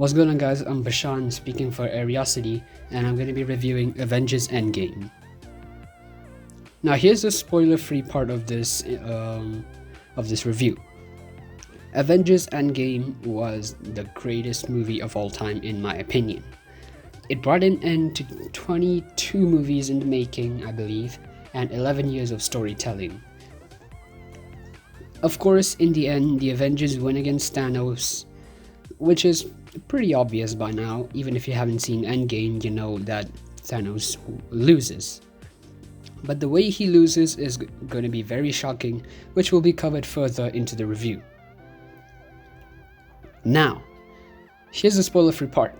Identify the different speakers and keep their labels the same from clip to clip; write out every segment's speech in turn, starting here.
Speaker 1: What's going on, guys? I'm Bhushan speaking for Ariosity, and I'm going to be reviewing Avengers Endgame. Now, here's the spoiler-free part of this review. Avengers Endgame was the greatest movie of all time, in my opinion. It brought an end to 22 movies in the making, I believe, and 11 years of storytelling. Of course, in the end, the Avengers win against Thanos, which is pretty obvious by now. Even if you haven't seen Endgame, you know that Thanos loses. But the way he loses is going to be very shocking, which will be covered further into the review. Now, here's the spoiler-free part.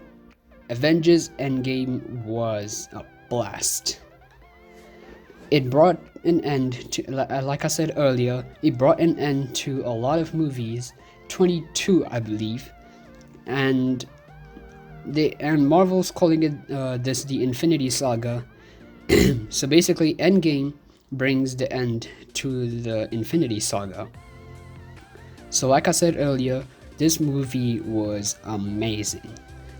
Speaker 1: Avengers Endgame was a blast. It brought an end to, like I said earlier, it brought an end to a lot of movies, 22 I believe, and Marvel's calling it this the Infinity Saga. So basically, Endgame brings the end to the Infinity Saga. So like I said earlier, this movie was amazing.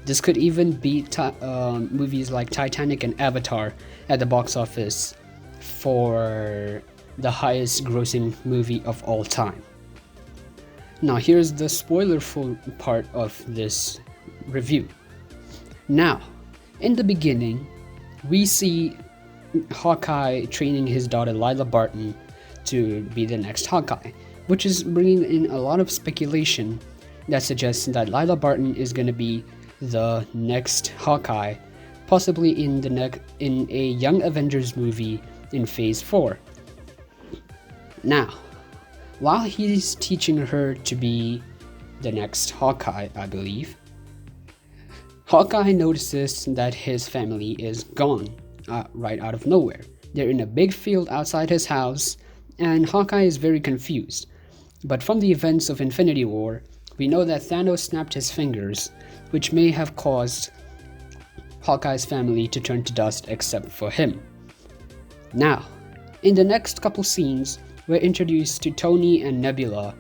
Speaker 1: This could even beat movies like Titanic and Avatar at the box office for the highest grossing movie of all time. Now here's the spoilerful part of this review. Now, in the beginning, we see Hawkeye training his daughter Lila Barton to be the next Hawkeye, which is bringing in a lot of speculation that suggests that Lila Barton is going to be the next Hawkeye, possibly in a Young Avengers movie in Phase 4. Now, while he's teaching her to be the next Hawkeye, I believe, Hawkeye notices that his family is gone right out of nowhere. They're in a big field outside his house, and Hawkeye is very confused. But from the events of Infinity War, we know that Thanos snapped his fingers, which may have caused Hawkeye's family to turn to dust except for him. Now, in the next couple scenes, we're introduced to Tony and Nebula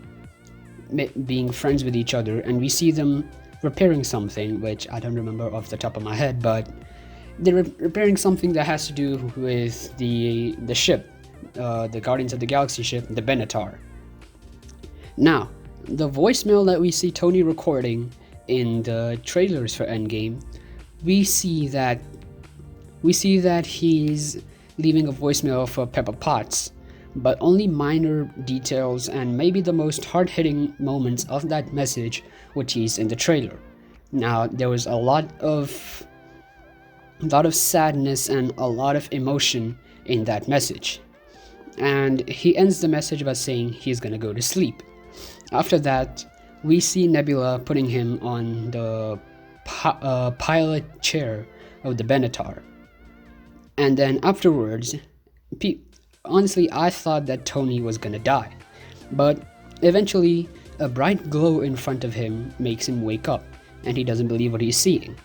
Speaker 1: being friends with each other, and we see them repairing something, which I don't remember off the top of my head, but they're repairing something that has to do with the ship, the Guardians of the Galaxy ship, the Benatar. Now, the voicemail that we see Tony recording in the trailers for Endgame, we see that he's leaving a voicemail for Pepper Potts, but only minor details and maybe the most hard-hitting moments of that message were teased in the trailer. Now, there was a lot of sadness and a lot of emotion in that message. And he ends the message by saying he's gonna go to sleep. After that, we see Nebula putting him on the pilot chair of the Benatar. And then afterwards, honestly, I thought that Tony was gonna die. But eventually, a bright glow in front of him makes him wake up, and he doesn't believe what he's seeing.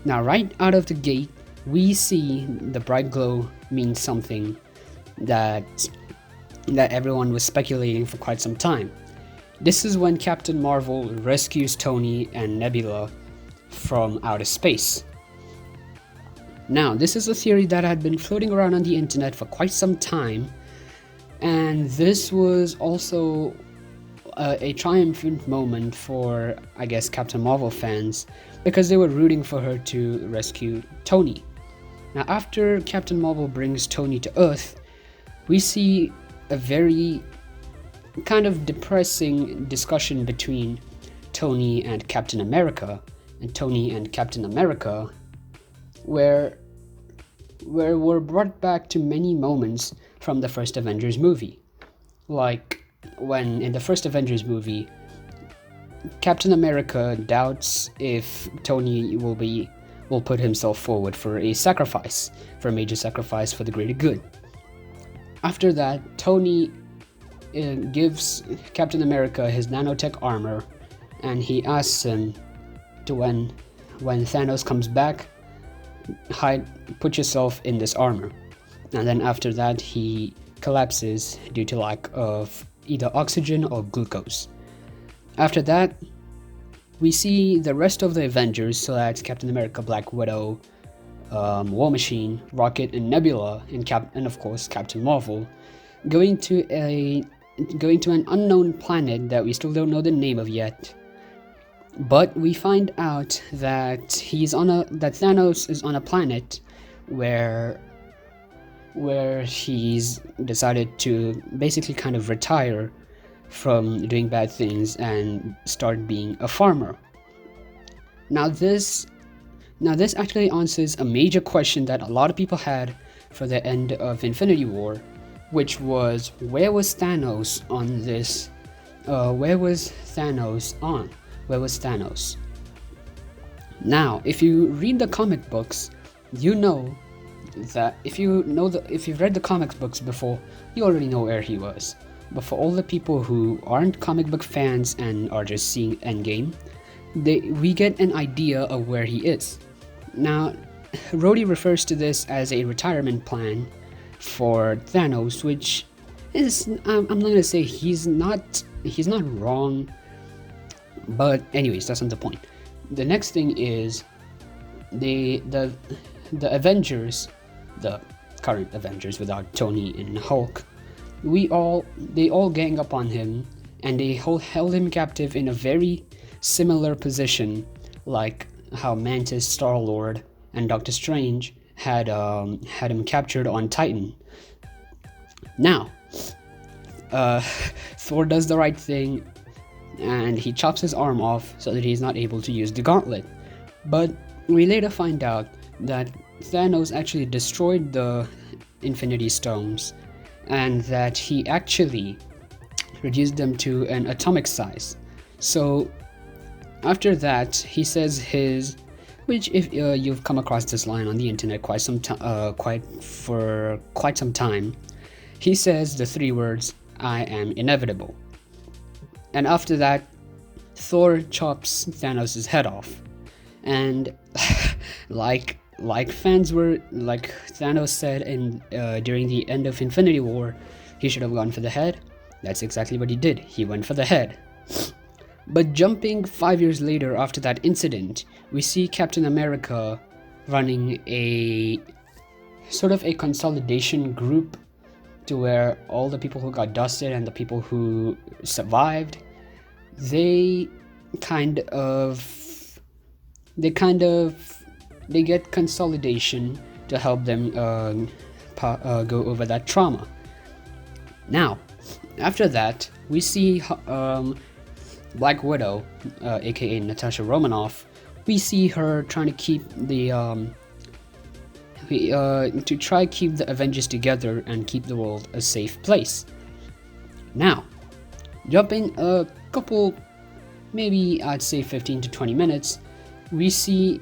Speaker 1: Now, right out of the gate, we see the bright glow means something that everyone was speculating for quite some time. This is when Captain Marvel rescues Tony and Nebula from outer space. Now, this is a theory that had been floating around on the internet for quite some time, and this was also a triumphant moment for, I guess, Captain Marvel fans, because they were rooting for her to rescue Tony. Now, after Captain Marvel brings Tony to Earth, we see a very kind of depressing discussion between Tony and Captain America, where we're brought back to many moments from the first Avengers movie. Like when in the first Avengers movie, Captain America doubts if Tony will put himself forward for a major sacrifice for the greater good. After that, Tony gives Captain America his nanotech armor, and he asks him to when Thanos comes back, put yourself in this armor. And then after that, he collapses due to lack of either oxygen or glucose. After that, we see the rest of the Avengers, so that's Captain America, Black Widow, War Machine, Rocket, and Nebula, and of course Captain Marvel, going to an unknown planet that we still don't know the name of yet. But we find out that Thanos is on a planet where he's decided to basically kind of retire from doing bad things and start being a farmer. Now this actually answers a major question that a lot of people had for the end of Infinity War, which was, where was Thanos on this? Where was Thanos? Now, if you read the comic books, you know that if you've read the comic books before, you already know where he was. But for all the people who aren't comic book fans and are just seeing Endgame, we get an idea of where he is. Now, Rhodey refers to this as a retirement plan for Thanos, which is, I'm not gonna say he's not wrong, but anyways, that's not the point. The next thing is the Avengers, the current Avengers without Tony and Hulk. They all gang up on him, and they held him captive in a very similar position, like how Mantis, Star-Lord, and Doctor Strange had him captured on Titan. Now, Thor does the right thing, and he chops his arm off so that he's not able to use the gauntlet. But we later find out that Thanos actually destroyed the Infinity Stones, and that he actually reduced them to an atomic size. So after that, he says which if you've come across this line on the internet for quite some time, he says the 3 words, "I am inevitable." And after that, Thor chops Thanos' head off. And like Thanos said during the end of Infinity War, he should have gone for the head. That's exactly what he did. He went for the head. But jumping 5 years later after that incident, we see Captain America running a sort of a consolidation group, to where all the people who got dusted and the people who survived, they get consolidation to help them go over that trauma. Now, after that, we see Black Widow, aka Natasha Romanoff. We see her trying to keep the Avengers together and keep the world a safe place. Now, jumping a couple, maybe I'd say 15 to 20 minutes, we see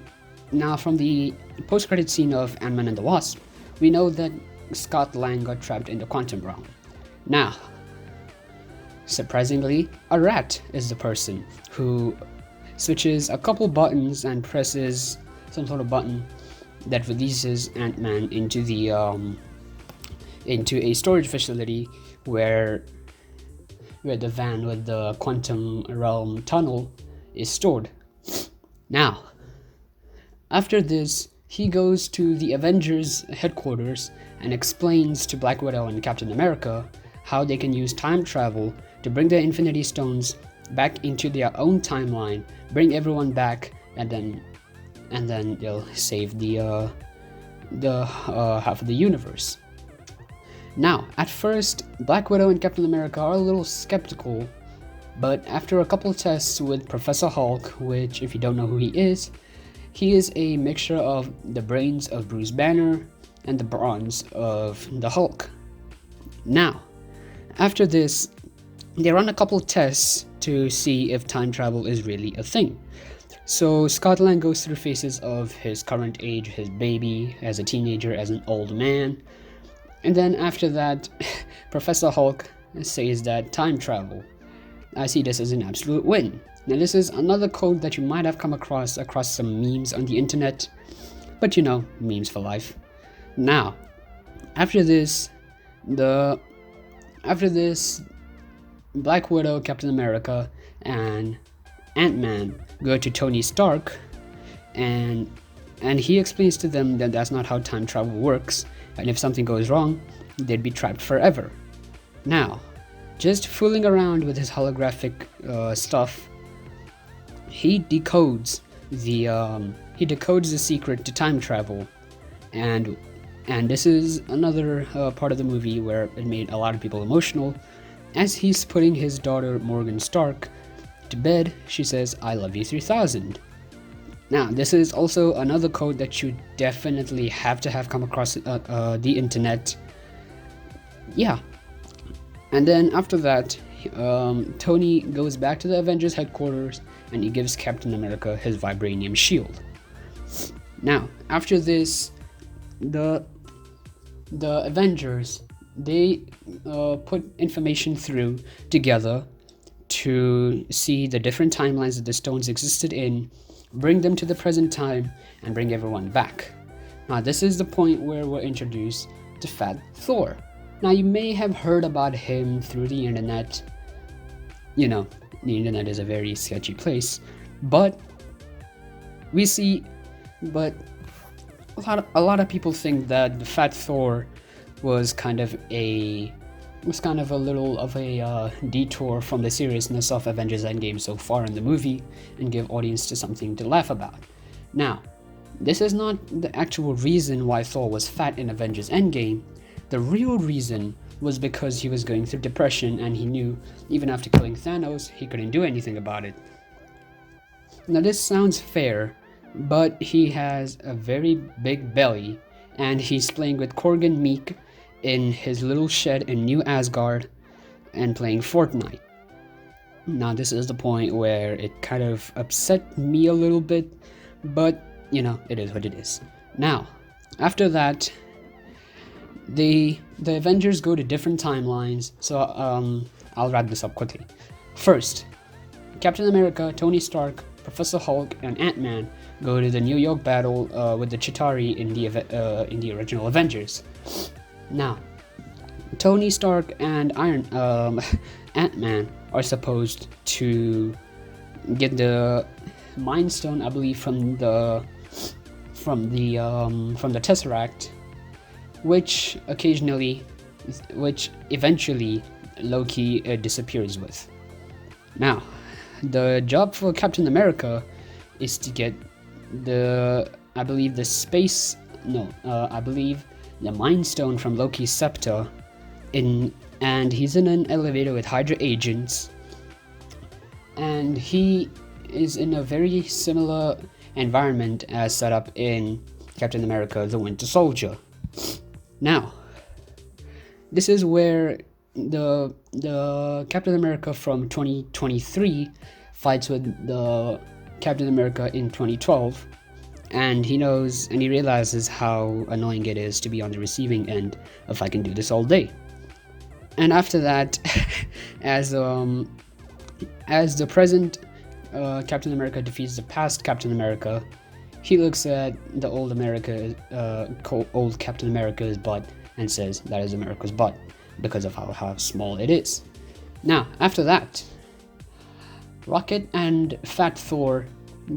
Speaker 1: now from the post-credit scene of Ant-Man and the Wasp, we know that Scott Lang got trapped in the quantum realm. Now, surprisingly, a rat is the person who switches a couple buttons and presses some sort of button that releases Ant-Man into a storage facility where the van with the quantum realm tunnel is stored. Now, after this, he goes to the Avengers headquarters and explains to Black Widow and Captain America how they can use time travel to bring the Infinity Stones back into their own timeline, bring everyone back, and then they'll save the half of the universe. Now, at first, Black Widow and Captain America are a little skeptical, but after a couple tests with Professor Hulk, which, if you don't know who he is a mixture of the brains of Bruce Banner and the bronze of the Hulk. Now, after this, they run a couple tests to see if time travel is really a thing. So Scott Lang goes through phases of his current age, his baby, as a teenager, as an old man. And then after that, Professor Hulk says that time travel. I see this as an absolute win. Now this is another code that you might have come across some memes on the internet, but you know, memes for life. Now, after this, Black Widow, Captain America, and Ant-Man go to Tony Stark, and he explains to them that that's not how time travel works, and if something goes wrong, they'd be trapped forever. Now, just fooling around with his holographic stuff, he decodes the secret to time travel, and this is another part of the movie where it made a lot of people emotional. As he's putting his daughter Morgan Stark to bed, she says, "I love you 3000." Now, this is also another code that you definitely have to have come across the internet. Yeah. And then after that, Tony goes back to the Avengers headquarters and he gives Captain America his vibranium shield. Now, after this, the Avengers, they put information through together to see the different timelines that the stones existed in, bring them to the present time, and bring everyone back. Now, this is the point where we're introduced to Fat Thor. Now, you may have heard about him through the internet. You know, the internet is a very sketchy place, but a lot of people think that the Fat Thor was kind of a little of a detour from the seriousness of Avengers Endgame so far in the movie, and give audience to something to laugh about. Now, this is not the actual reason why Thor was fat in Avengers Endgame. The real reason was because he was going through depression, and he knew even after killing Thanos, he couldn't do anything about it. Now, this sounds fair, but he has a very big belly, and he's playing with Korgan Meek in his little shed in New Asgard and playing Fortnite. Now, this is the point where it kind of upset me a little bit, but you know, it is what it is. Now, after that, the Avengers go to different timelines, so I'll wrap this up quickly. First, Captain America, Tony Stark, Professor Hulk, and Ant-Man go to the New York battle with the Chitauri in the original Avengers. Now, Tony Stark and Ant-Man are supposed to get the Mind Stone, I believe, from the Tesseract, which eventually Loki disappears with. Now, the job for Captain America is to get the Mind Stone from Loki's scepter and he's in an elevator with Hydra agents, and he is in a very similar environment as set up in Captain America: The Winter Soldier. Now, this is where the Captain America from 2023 fights with the Captain America in 2012, and he realizes how annoying it is to be on the receiving end of "I can do this all day." And after that, as the present Captain America defeats the past Captain America, he looks at the old Captain America's butt and says, "That is America's butt," because of how small it is. Now, after that, Rocket and Fat Thor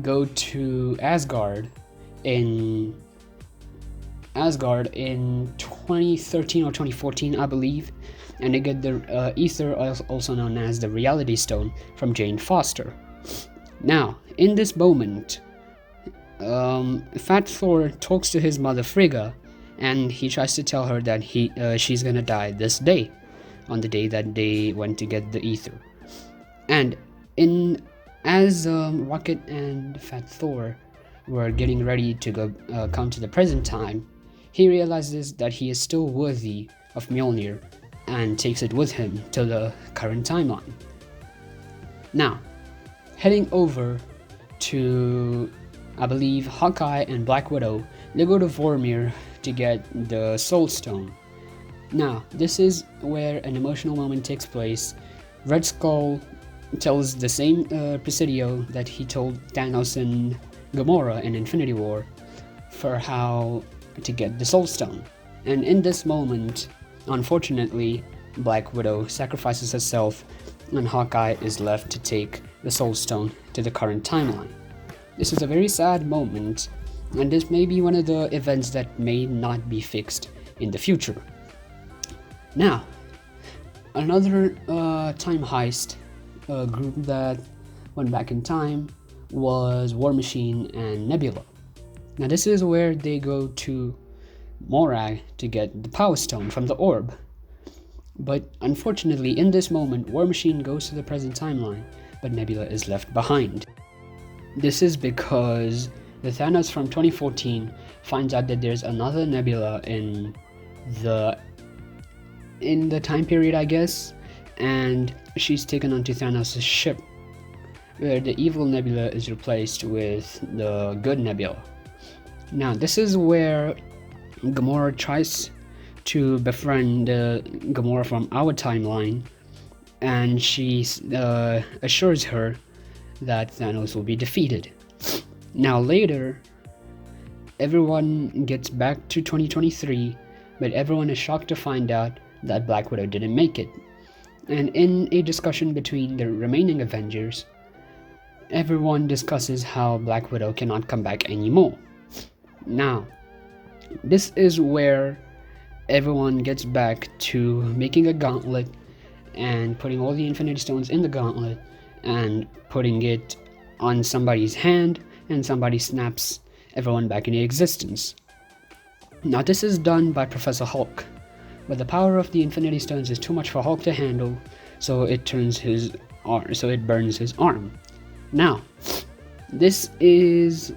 Speaker 1: go to Asgard in 2013 or 2014, I believe, and they get the ether, also known as the Reality Stone, from Jane Foster. Now, in this moment, Fat Thor talks to his mother Frigga, and he tries to tell her that she's gonna die this day, on the day that they went to get the ether. And as Rocket and Fat Thor were getting ready to come to the present time, he realizes that he is still worthy of Mjolnir and takes it with him to the current timeline. Now, heading over to, I believe, Hawkeye and Black Widow, they go to Vormir to get the Soul Stone. Now, this is where an emotional moment takes place. Red Skull tells the same Presidio that he told Thanos and Gamora in Infinity War for how to get the Soul Stone. And in this moment, unfortunately, Black Widow sacrifices herself, and Hawkeye is left to take the Soul Stone to the current timeline. This is a very sad moment, and this may be one of the events that may not be fixed in the future. Now, another time heist group that went back in time was War Machine and Nebula. Now, this is where they go to Morag to get the Power Stone from the orb. But unfortunately, in this moment, War Machine goes to the present timeline, but Nebula is left behind. This is because the Thanos from 2014 finds out that there's another Nebula in the time period, I guess, and she's taken onto Thanos' ship, where the evil Nebula is replaced with the good Nebula. Now, this is where Gamora tries to befriend Gamora from our timeline, and she assures her that Thanos will be defeated. Now later, everyone gets back to 2023, but everyone is shocked to find out that Black Widow didn't make it. And in a discussion between the remaining Avengers, everyone discusses how Black Widow cannot come back anymore. Now, this is where everyone gets back to making a gauntlet and putting all the Infinity Stones in the gauntlet and putting it on somebody's hand, and somebody snaps everyone back into existence. Now, this is done by Professor Hulk, but the power of the Infinity Stones is too much for Hulk to handle, so it burns his arm. Now, this is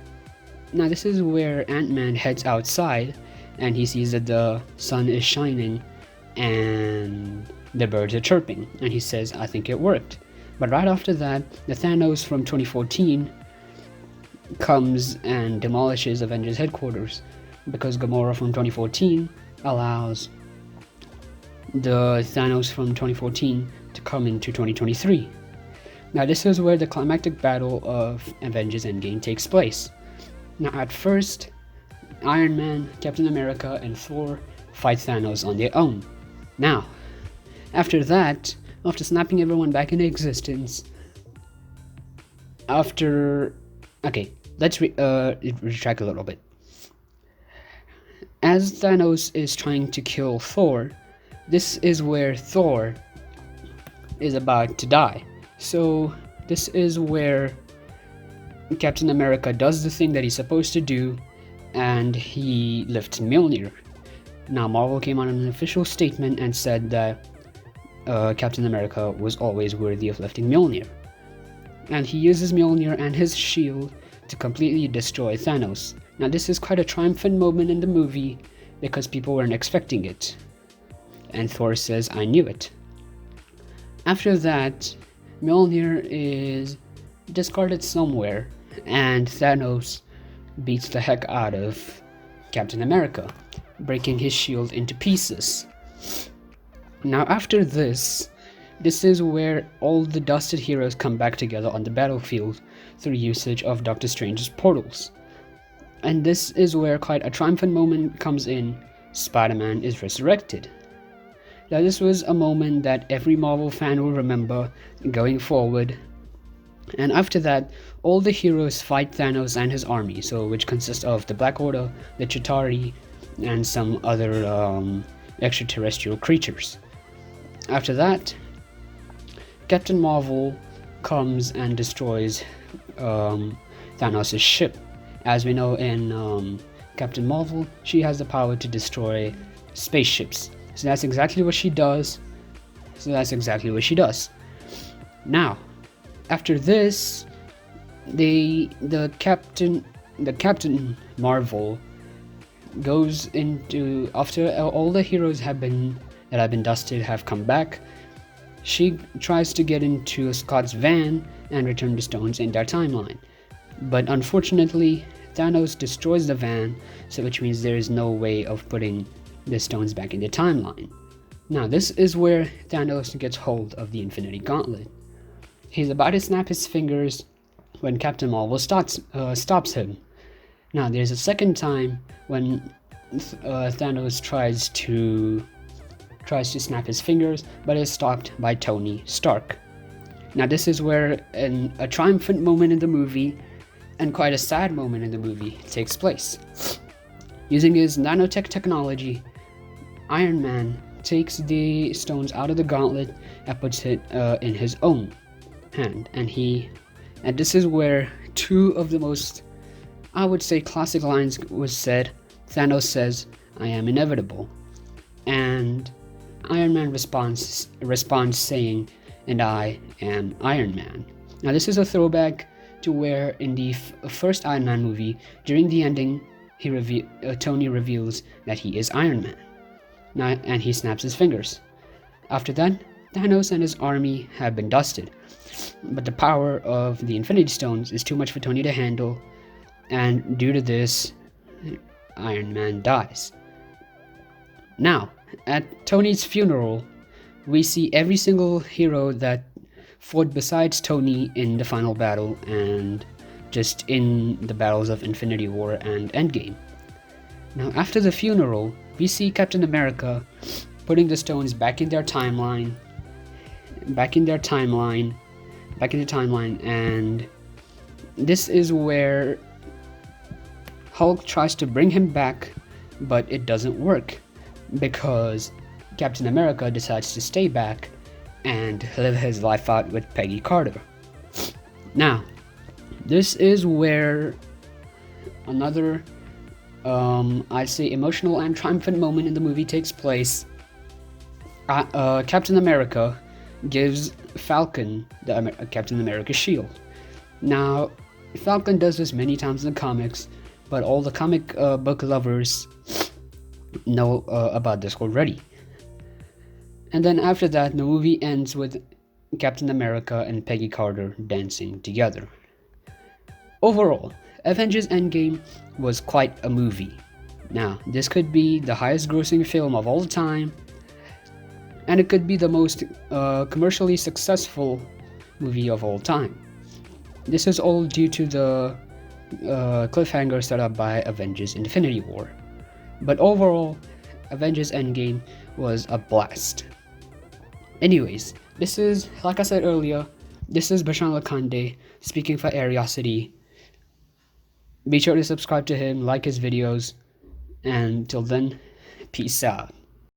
Speaker 1: where Ant-Man heads outside, and he sees that the sun is shining and the birds are chirping, and he says, "I think it worked." But right after that, the Thanos from 2014 comes and demolishes Avengers headquarters, because Gamora from 2014 allows the Thanos from 2014 to come into 2023. Now, this is where the climactic battle of Avengers Endgame takes place. Now, at first, Iron Man, Captain America, and Thor fight Thanos on their own. Now, after that, after snapping everyone back into existence, let's retract a little bit. As Thanos is trying to kill Thor, this is where Thor is about to die. So this is where Captain America does the thing that he's supposed to do, and he lifts Mjolnir. Now, Marvel came out in an official statement and said that Captain America was always worthy of lifting Mjolnir. And he uses Mjolnir and his shield to completely destroy Thanos. Now, this is quite a triumphant moment in the movie because people weren't expecting it. And Thor says, "I knew it." After that, Mjolnir is discarded somewhere, and Thanos beats the heck out of Captain America, breaking his shield into pieces. Now, after this is where all the dusted heroes come back together on the battlefield through usage of Doctor Strange's portals. And this is where quite a triumphant moment comes in. Spider-Man is resurrected. Now, this was a moment that every Marvel fan will remember going forward. And after that, all the heroes fight Thanos and his army, which consists of the Black Order, the Chitauri, and some other extraterrestrial creatures. After that, Captain Marvel comes and destroys Thanos' ship. As we know in Captain Marvel, she has the power to destroy spaceships. So that's exactly what she does. Now, after this, the Captain Marvel goes into, after all the heroes that have been dusted have come back, she tries to get into Scott's van and return the stones in their timeline. But unfortunately, Thanos destroys the van, which means there is no way of putting the stones back in the timeline. Now, this is where Thanos gets hold of the Infinity Gauntlet. He's about to snap his fingers when Captain Marvel stops him. Now, there's a second time when Thanos tries to snap his fingers, but is stopped by Tony Stark. Now, this is where a triumphant moment in the movie and quite a sad moment in the movie takes place. Using his nanotech technology, Iron Man takes the stones out of the gauntlet and puts it in his own hand, and this is where two of the most, I would say, classic lines was said. Thanos says, "I am inevitable," and Iron Man responds saying, "And I am Iron Man." Now, this is a throwback to where in the first Iron Man movie, during the ending, Tony reveals that he is Iron Man. Now, and he snaps his fingers. After that, Thanos and his army have been dusted, but the power of the Infinity Stones is too much for Tony to handle, and due to this, Iron Man dies. Now, at Tony's funeral, we see every single hero that fought besides Tony in the final battle and just in the battles of Infinity War and Endgame. Now, after the funeral, we see Captain America putting the stones back in the timeline, and this is where Hulk tries to bring him back, but it doesn't work because Captain America decides to stay back and live his life out with Peggy Carter. Now, this is where another, I'd say, emotional and triumphant moment in the movie takes place. Captain America gives Falcon the Captain America shield. Now, Falcon does this many times in the comics, but all the comic book lovers know about this already. And then after that, the movie ends with Captain America and Peggy Carter dancing together. Overall, Avengers Endgame was quite a movie. Now, this could be the highest grossing film of all time, and it could be the most commercially successful movie of all time. This is all due to the cliffhanger set up by Avengers Infinity War. But overall, Avengers Endgame was a blast. Anyways, this is, like I said earlier, this is Bhushan Lakande speaking for Ariosity. Be sure to subscribe to him, like his videos, and till then, peace out.